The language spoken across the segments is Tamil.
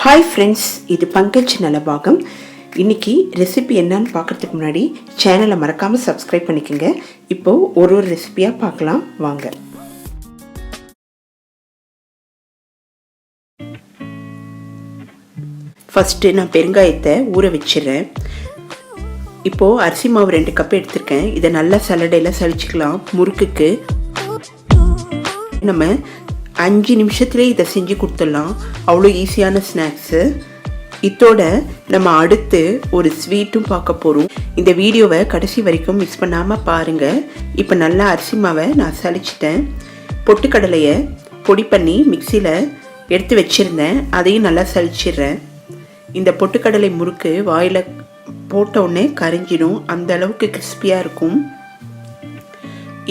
ஹாய் ஃப்ரெண்ட்ஸ், இது பங்கஜ் நலபாகம். இன்றைக்கி ரெசிபி என்னன்னு பார்க்குறதுக்கு முன்னாடி சேனலை மறக்காமல் சப்ஸ்கிரைப் பண்ணிக்கோங்க. இப்போது ஒரு ரெசிபியாக பார்க்கலாம் வாங்க. ஃபஸ்ட்டு நான் பெருங்காயத்தை ஊற வச்சிடுறேன். இப்போது அரிசி மாவு 2 கப் எடுத்திருக்கேன். இதை நல்லா சலடையில் சலிச்சுக்கலாம். முறுக்குக்கு நம்ம 5 நிமிஷத்துலேயே இதை செஞ்சு கொடுத்துடலாம். அவ்வளோ ஈஸியான ஸ்நாக்ஸு. இதோட நம்ம அடுத்து ஒரு ஸ்வீட்டும் பார்க்க போகிறோம். இந்த வீடியோவை கடைசி வரைக்கும் மிஸ் பண்ணாமல் பாருங்கள். இப்போ நல்லா அரிசி மாவை நான் சலிச்சிட்டேன். பொட்டுக்கடலையை பொடி பண்ணி மிக்சியில் எடுத்து வச்சுருந்தேன். அதையும் நல்லா சலிச்சிடுறேன். இந்த பொட்டுக்கடலை முறுக்கு வாயில் போட்ட உடனே கரைஞ்சிடும். அந்த அளவுக்கு கிறிஸ்பியாக இருக்கும்.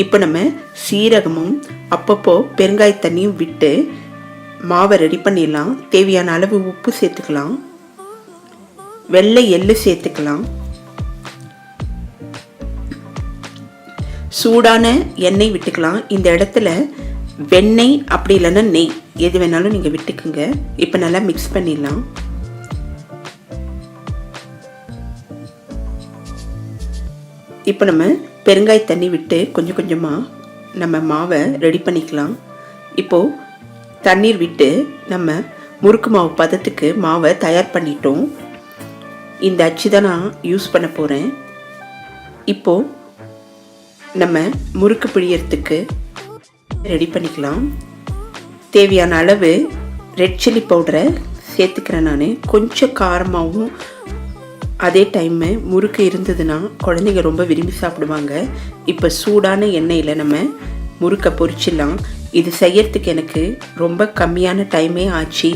இப்போ நம்ம சீரகமும் அப்பப்போ பெருங்காய தண்ணியும் விட்டு மாவை ரெடி பண்ணிடலாம். தேவையான அளவு உப்பு சேர்த்துக்கலாம். வெள்ளை எள்ளு சேர்த்துக்கலாம். சூடான எண்ணெய் விட்டுக்கலாம். இந்த இடத்துல வெண்ணெய் அப்படி இல்லைன்னா நெய் எது வேணாலும் நீங்கள் விட்டுக்குங்க. இப்போ நல்லா மிக்ஸ் பண்ணிடலாம். இப்போ நம்ம பெருங்காய தண்ணி விட்டு கொஞ்சம் கொஞ்சமாக நம்ம மாவை ரெடி பண்ணிக்கலாம். இப்போது தண்ணீர் விட்டு நம்ம முறுக்கு மாவு பதத்துக்கு மாவை தயார் பண்ணிட்டோம். இந்த அச்சு தான் நான் யூஸ் பண்ண போகிறேன். இப்போது நம்ம முறுக்கு பிழியறதுக்கு ரெடி பண்ணிக்கலாம். தேவையான அளவு ரெட் சில்லி பவுடரை சேர்த்துக்கிறேன். நான் கொஞ்சம் காரமாகவும் அதே டைமு முறுக்கு இருந்ததுன்னா குழந்தைங்க ரொம்ப விரும்பி சாப்பிடுவாங்க. இப்போ சூடான எண்ணெயில் நம்ம முறுக்கை பொரிச்சிடலாம். இது செய்யறதுக்கு எனக்கு ரொம்ப கம்மியான டைமே ஆச்சு.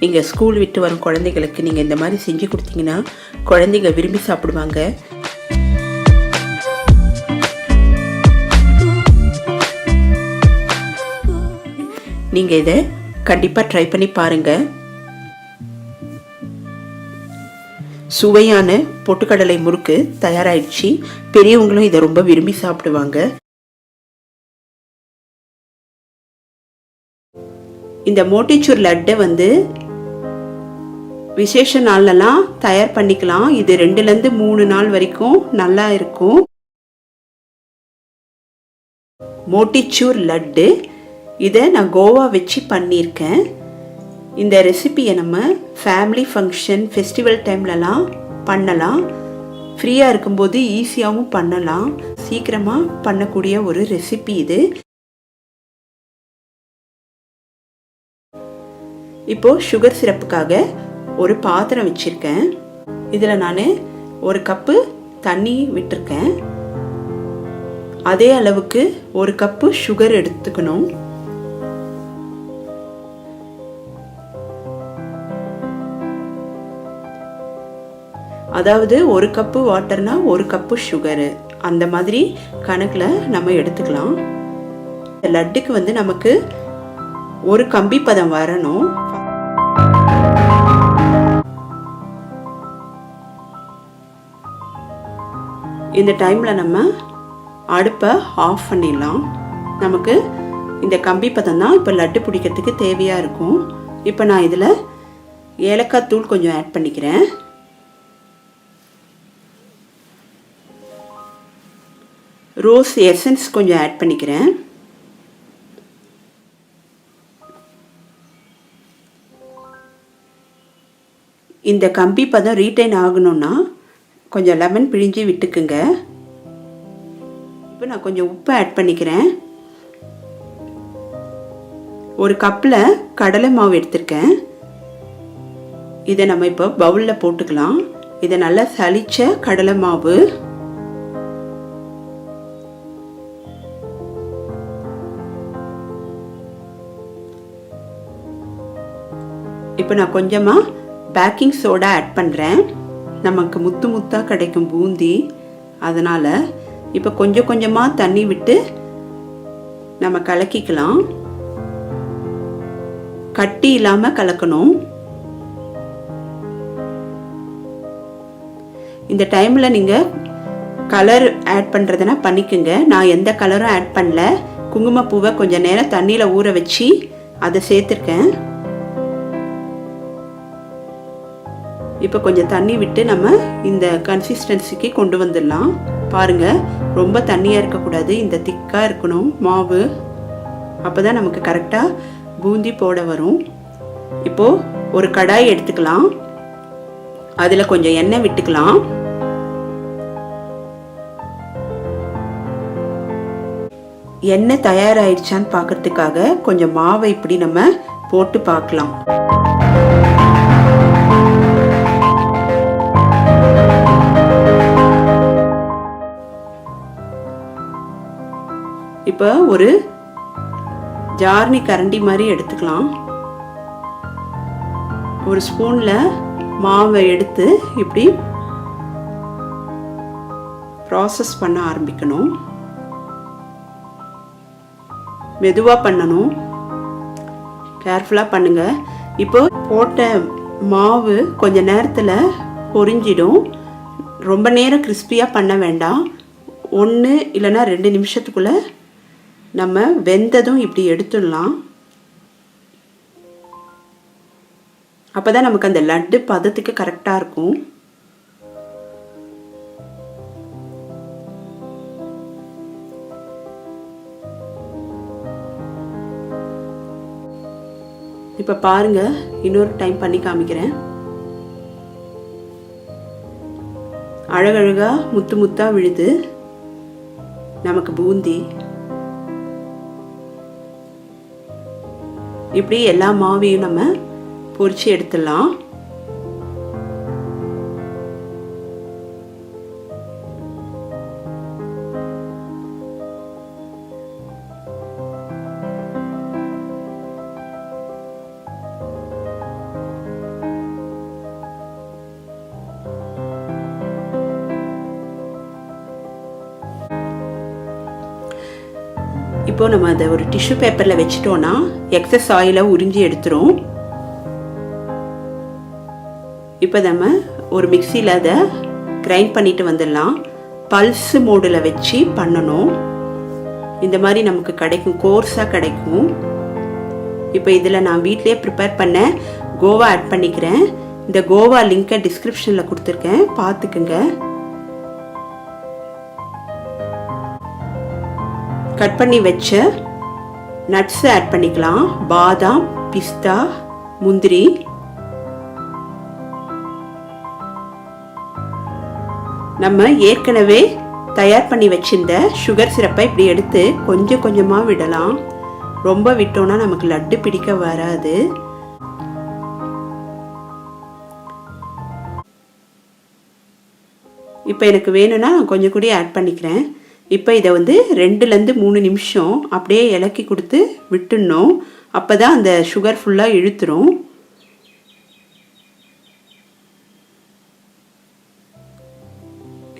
நீங்கள் ஸ்கூல் விட்டு வரும் குழந்தைகளுக்கு நீங்கள் இந்த மாதிரி செஞ்சு கொடுத்தீங்கன்னா குழந்தைங்க விரும்பி சாப்பிடுவாங்க. நீங்கள் இதை கண்டிப்பாக ட்ரை பண்ணி பாருங்கள். சுவையான பொட்டுக்கடலை முறுக்கு தயாராகிடுச்சு. பெரியவங்களும் இதை ரொம்ப விரும்பி சாப்பிடுவாங்க. இந்த மோட்டிச்சூர் லட்டை விசேஷ நாள்லாம் தயார் பண்ணிக்கலாம். இது 2லேருந்து 3 நாள் வரைக்கும் நல்லா இருக்கும். மோட்டிச்சூர் லட்டு இதை நான் கோவா வச்சு பண்ணியிருக்கேன். இந்த ரெசிபியை நம்ம ஃபேமிலி ஃபங்க்ஷன் ஃபெஸ்டிவல் டைம்லலாம் பண்ணலாம். ஃப்ரீயாக இருக்கும்போது ஈஸியாகவும் பண்ணலாம். சீக்கிரமாக பண்ணக்கூடிய ஒரு ரெசிபி இது. இப்போது சுகர் சிரப்புக்காக ஒரு பாத்திரம் வச்சுருக்கேன். இதில் நான் 1 கப்பு தண்ணி விட்டுருக்கேன். அதே அளவுக்கு 1 கப்பு சுகர் எடுத்துக்கணும். அதாவது 1 கப்பு வாட்டர்னா 1 கப்பு சுகரு, அந்த மாதிரி கணக்கில் நம்ம எடுத்துக்கலாம். இந்த லட்டுக்கு நமக்கு ஒரு கம்பி பதம் வரணும். இந்த டைமில் நம்ம அடுப்பை ஆஃப் பண்ணிடலாம். நமக்கு இந்த கம்பி பதம் தான் இப்போ லட்டு பிடிக்கிறதுக்கு தேவையாக இருக்கும். இப்போ நான் இதில் ஏலக்காய் தூள் கொஞ்சம் ஆட் பண்ணிக்கிறேன். ரோஸ் எசன்ஸ் கொஞ்சம் ஆட் பண்ணிக்கிறேன். இந்த கம்பி பதம் ரீட்டைன் ஆகணும்னா கொஞ்சம் லெமன் பிழிஞ்சு விட்டுக்குங்க. இப்போ நான் கொஞ்சம் உப்பு ஆட் பண்ணிக்கிறேன். 1 கப்பில் கடலை மாவு எடுத்திருக்கேன். இதை நம்ம இப்போ பவுலில் போட்டுக்கலாம். இதை நல்லா சலிச்ச கடலை மாவு. இப்போ நான் கொஞ்சமாக பேக்கிங் சோடா ஆட் பண்ணுறேன். நமக்கு முத்து முத்தாக கிடைக்கும் பூந்தி, அதனால் இப்போ கொஞ்சம் கொஞ்சமாக தண்ணி விட்டு நம்ம கலக்கிக்கலாம். கட்டி இல்லாமல் கலக்கணும். இந்த டைமில் நீங்கள் கலர் ஆட் பண்ணுறதுனா பண்ணிக்கோங்க. நான் எந்த கலரும் ஆட் பண்ணல. குங்குமப்பூவை கொஞ்சம் நேரம் தண்ணியில் ஊற வச்சு அதை சேர்த்துருக்கேன். இப்போ கொஞ்சம் தண்ணி விட்டு நம்ம இந்த கன்சிஸ்டன்சிக்கு கொண்டு வந்துடலாம். பாருங்கள், ரொம்ப தண்ணியாக இருக்கக்கூடாது, இந்த திக்காக இருக்கணும் மாவு. அப்போ தான் நமக்கு கரெக்டாக பூந்தி போட வரும். இப்போது ஒரு கடாய் எடுத்துக்கலாம், அதில் கொஞ்சம் எண்ணெய் விட்டுக்கலாம். எண்ணெய் தயாராகிடுச்சான்னு பார்க்கறதுக்காக கொஞ்சம் மாவை இப்படி நம்ம போட்டு பார்க்கலாம். இப்போ ஒரு ஜார்னி கரண்டி மாதிரி எடுத்துக்கலாம். ஒரு ஸ்பூன்ல மாவை எடுத்து இப்படி ப்ராசஸ் பண்ண ஆரம்பிக்கணும். மெதுவாக பண்ணணும், கேர்ஃபுல்லாக பண்ணுங்க. இப்போ போட்ட மாவு கொஞ்ச நேரத்தில் பொரிஞ்சிடும். ரொம்ப நேரம் கிறிஸ்பியாக பண்ண வேண்டாம். 1 இல்லைன்னா 2 நிமிஷத்துக்குள்ளே நம்ம வெந்ததும் இப்படி எடுத்துடலாம். அப்போ தான் நமக்கு அந்த லட்டு பதத்துக்கு கரெக்டாக இருக்கும். இப்போ பாருங்க, இன்னொரு டைம் பண்ணி காமிக்கிறேன். அழகழகா முத்து முத்தா விழுது நமக்கு பூந்தி. இப்படி எல்லா மாவையும் நம்ம பொரிச்சு எடுத்துடலாம். இப்போ நம்ம அதை ஒரு டிஷ்யூ பேப்பரில் வச்சிட்டோன்னா எக்ஸஸ் ஆயிலை உறிஞ்சி எடுத்துரும். இப்போ நம்ம ஒரு மிக்சியில் அதை கிரைண்ட் பண்ணிட்டு வந்துடலாம். பல்ஸ் மோடில் வச்சு பண்ணணும். இந்த மாதிரி நமக்கு கிடைக்கும், கோர்ஸாக கிடைக்கும். இப்போ இதில் நான் வீட்டிலே ப்ரிப்பேர் பண்ண கோவா ஆட் பண்ணிக்கிறேன். இந்த கோவா லிங்கை டிஸ்கிரிப்ஷனில் கொடுத்துருக்கேன், பார்த்துக்குங்க. கட் பண்ணி வச்ச நட்ஸ் ஆட் பண்ணிக்கலாம். பாதாம், பிஸ்தா, முந்திரி. நம்ம ஏற்கனவே தயார் பண்ணி வச்சிருந்த சுகர் சிரப்பை இப்படி எடுத்து கொஞ்சம் கொஞ்சமாக விடலாம். ரொம்ப விட்டோம்னா நமக்கு லட்டு பிடிக்க வராது. இப்போ எனக்கு வேணும்னா கொஞ்சம் கூட ஆட் பண்ணிக்கிறேன். இப்போ இதை 2லேருந்து 3 நிமிஷம் அப்படியே இலக்கி கொடுத்து விட்டுடணும். அப்போ தான் அந்த சுகர் ஃபுல்லாக இழுத்துரும்.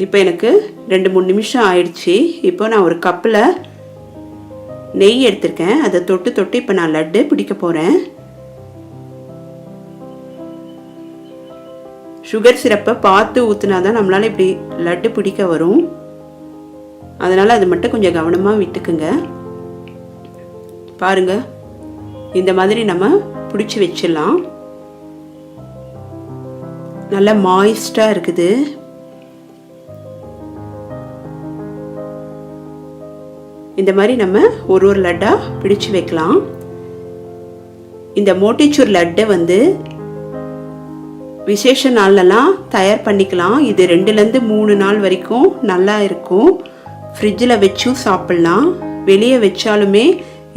இப்போ எனக்கு 2-3 நிமிஷம் ஆயிடுச்சு. இப்போ நான் ஒரு கப்பில் நெய் எடுத்திருக்கேன். அதை தொட்டு தொட்டு இப்போ நான் லட்டு பிடிக்க போகிறேன். சுகர் சிரப்பை பார்த்து ஊற்றுனா தான் நம்மளால் இப்படி லட்டு பிடிக்க வரும். அதனால் அது மட்டும் கொஞ்சம் கவனமாக விட்டுக்குங்க. பாருங்க, இந்த மாதிரி நம்ம பிடிச்சி வச்சிடலாம். நல்லா மாய்ஸ்டாக இருக்குது. இந்த மாதிரி நம்ம ஒரு லட்டாக பிடிச்சு வைக்கலாம். இந்த மோட்டிச்சூர் லட்டை விசேஷ நாள்லலாம் தயார் பண்ணிக்கலாம். இது 2லேருந்து 3 நாள் வரைக்கும் நல்லா இருக்கும். ஃப்ரிட்ஜில் வச்சும் சாப்பிட்லாம், வெளியே வச்சாலுமே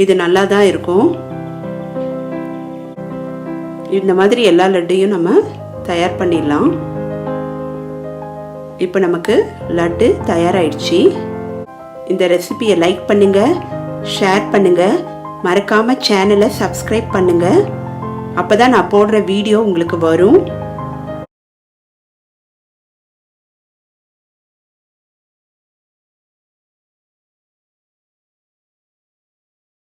இது நல்லா தான் இருக்கும். இந்த மாதிரி எல்லா லட்டையும் நம்ம தயார் பண்ணிடலாம். இப்போ நமக்கு லட்டு தயாராகிடுச்சு. இந்த ரெசிபியை லைக் பண்ணுங்கள், ஷேர் பண்ணுங்கள், மறக்காமல் சேனலை சப்ஸ்கிரைப் பண்ணுங்கள். அப்போ தான் நான் போடுற வீடியோ உங்களுக்கு வரும்.